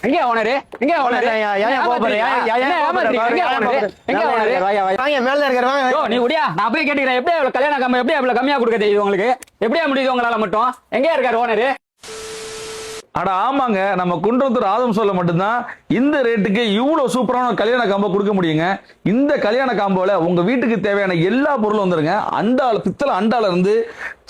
எங்க ஓனரு எங்க ஓனரு மேல இருக்கிற நீ முடியா நான் போய் கேட்டுக்கிறேன். எப்படி இவ்வளவு கல்யாண கம்மி எப்படி இவ்வளவு கம்மியா கொடுக்க தெரியுது உங்களுக்கு? எப்படியா முடியுது உங்களால மட்டும்? எங்க இருக்காரு ஓனரு? அட ஆமாங்க, நம்ம குன்றத்தூர் ஆதம் சொல்ல மட்டும்தான் இந்த ரேட்டுக்கு இவ்வளவு சூப்பரான கல்யாண காம்போ கொடுக்க முடியுங்க. இந்த கல்யாண காம்போல உங்க வீட்டுக்கு தேவையான எல்லா பொருளும் வந்துருங்க. அண்டால பித்தளை அண்டால இருந்து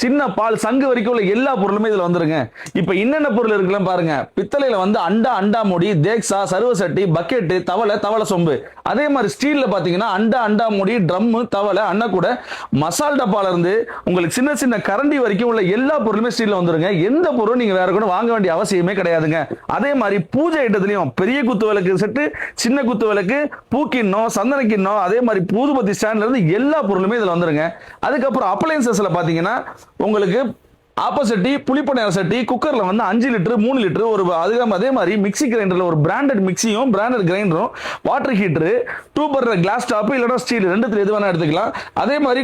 சின்ன பால் சங்கு வரைக்கும் உள்ள எல்லா பொருளுமே இதுல வந்துருங்க. இப்ப என்னென்ன பொருள் இருக்குன்னு பாருங்க. பித்தளையில வந்து அண்டா மூடி, தேக்ஸா, சர்வ சட்டி, பக்கெட்டு, தவளை சொம்பு. அதே மாதிரி ஸ்டீல்ல பாத்தீங்கன்னா அண்டா மூடி, ட்ரம், தவளை, கூட மசால் டப்பால இருந்து உங்களுக்கு சின்ன சின்ன கரண்டி வரைக்கும் உள்ள எல்லா பொருளுமே ஸ்டீல்ல வந்துருங்க. எந்த பொருளும் நீங்க வேற கூட வாங்க வேண்டிய அவசியமே கிடையாதுங்க. அதே மாதிரி பூஜை ஐட்டத்திலையும் பெரிய குத்து விளக்கு செட்டு, சின்ன குத்து விளக்கு, பூக்கிண்ணம், சந்தன கிண்ணம், அதே மாதிரி பூதுபத்தி ஸ்டாண்ட்ல இருந்து எல்லா பொருளுமே இதுல வந்துருங்க. அதுக்கப்புறம் அப்ளையன்சஸ்ல பாத்தீங்கன்னா உங்களுக்கு ஆப்போசிட்டி, புளிப்பனையார சட்டி, குக்கர்ல வந்து 5 லிட்டர் 3 லிட்டர் ஒரு அதே மாதிரி மிக்சி கிரைண்டர்ல ஒரு பிராண்டட் மிக்சியும் பிராண்டட் கிரைண்டரும், water heater, 2 burner glass top இல்லைன்னா ஸ்டீல் ரெண்டுத்துல எது வேணா எடுத்துக்கலாம். அதே மாதிரி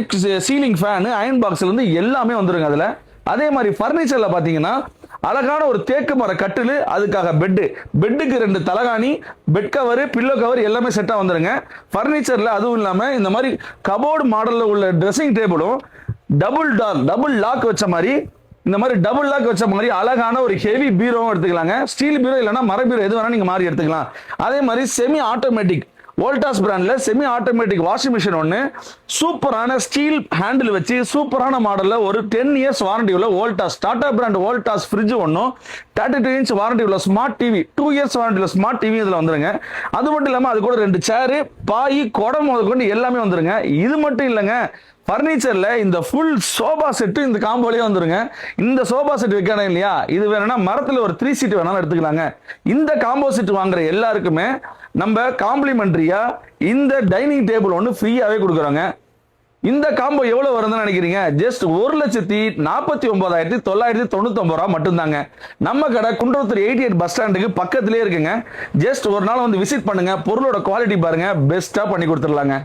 சீலிங் ஃபேன், அயன் பாக்ஸ்ல இருந்து எல்லாமே வந்துருங்க அதுல. அதே மாதிரி பர்னிச்சர்ல பாத்தீங்கன்னா அழகான ஒரு தேக்கு மர கட்டில், அதுக்காக பெட்டுக்கு 2 தலகாணி, பெட் கவர், பில்லோ கவர் எல்லாமே செட்டா வந்துருங்க. பர்னிச்சர்ல அதுவும் இல்லாம இந்த மாதிரி கபோர்டு மாடல்ல உள்ள ட்ரெஸ்ஸிங் டேபிளும் டபுள் லாக் வச்ச மாதிரி, இந்த மாதிரி டபுள் லாக் வச்ச மாதிரி அழகான ஒரு ஹெவி பீரோவும் எடுத்துக்கலாங்க. ஸ்டீல் பீரோ இல்லைன்னா மர பீரோ எது வேணா நீங்க மாறி எடுத்துக்கலாம். அதே மாதிரி செமி ஆட்டோமேட்டிக் வோல்டாஸ் பிராண்ட்ல செமி ஆட்டோமேட்டிக் வாஷிங் மிஷின் ஒன்று, சூப்பரான ஸ்டீல் ஹேண்டில் வச்சு சூப்பரான மாடல்ல ஒரு 10 இயர்ஸ் வாரண்டி உள்ள வோல்டாஸ் டாடா பிராண்ட் வோல்டாஸ் ஃப்ரிட்ஜ் ஒன்றும், 32 இன்ச் வாரண்டி உள்ள ஸ்மார்ட் டிவி, 2 இயர்ஸ் வாரண்டி உள்ள ஸ்மார்ட் டிவி இதுல வந்துருங்க. அது மட்டும் இல்லாம அது கூட 2 சேரு, பாய், குடம் முதற்கொண்டு எல்லாமே வந்துருங்க. இது மட்டும் இல்லைங்க, பர்னிச்சர்ல இந்த ஃபுல் சோபா செட்டு இந்த காம்போலயே வந்துருங்க. இந்த சோபா செட் வைக்கணும் இல்லையா, இது வேணும்னா மரத்துல ஒரு 3 சீட் வேணாலும் எடுத்துக்கலாங்க. இந்த காம்போ செட் வாங்குற எல்லாருக்குமே நம்ம காம்ப்ளிமெண்டரியா இந்த டைனிங் டேபிள் ஒன்று ஃப்ரீயாவே கொடுக்குறோங்க. இந்த காம்போ எவ்வளவு வருதுன்னு நினைக்கிறீங்க? ஜஸ்ட் 1,49,999 ரூபா மட்டும்தாங்க. நம்ம கடை குன்றத்தூர் 88 பஸ் ஸ்டாண்டுக்கு பக்கத்திலே இருக்குங்க. ஜஸ்ட் ஒரு நாள் வந்து விசிட் பண்ணுங்க, பொருளோட குவாலிட்டி பாருங்க, பெஸ்டா பண்ணி கொடுத்துடலாங்க.